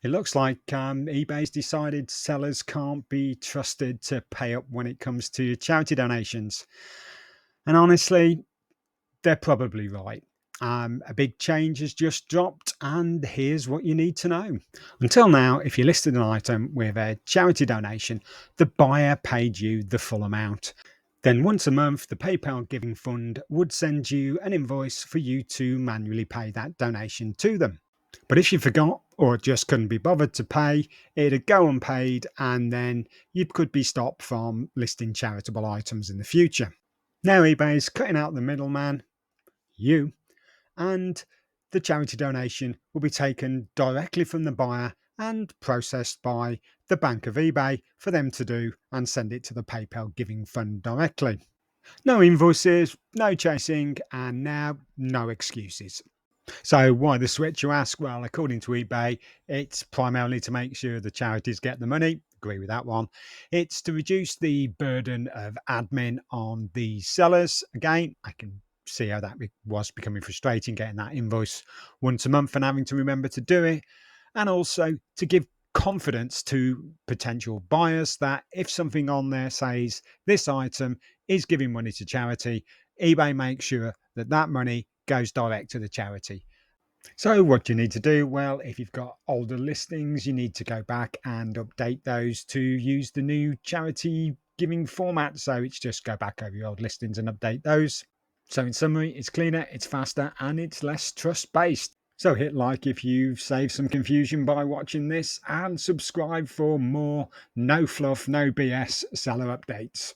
It looks like eBay's decided sellers can't be trusted to pay up when it comes to charity donations. And honestly, they're probably right. A big change has just dropped, and here's what you need to know. Until now, if you listed an item with a charity donation, the buyer paid you the full amount. Then, once a month, the PayPal Giving Fund would send you an invoice for you to manually pay that donation to them. But if you forgot or just couldn't be bothered to pay, it'd go unpaid, and then you could be stopped from listing charitable items in the future. Now, eBay's cutting out the middleman, you, and the charity donation will be taken directly from the buyer and processed by the bank of eBay for them to do and send it to the PayPal Giving Fund directly. No invoices, no chasing, and now no excuses. So, why the switch, you ask? Well, according to eBay, it's primarily to make sure the charities get the money. Agree with that one. It's to reduce the burden of admin on the sellers. Again, I can see how that was becoming frustrating getting that invoice once a month and having to remember to do it. And also to give confidence to potential buyers that if something on there says this item is giving money to charity, eBay makes sure that that money goes direct to the charity. So, what do you need to do? Well, if you've got older listings, you need to go back and update those to use the new charity giving format. So, it's just go back over your old listings and update those. So, in summary, it's cleaner, it's faster, and it's less trust based. So, hit like if you've saved some confusion by watching this, and subscribe for more no fluff, no BS seller updates.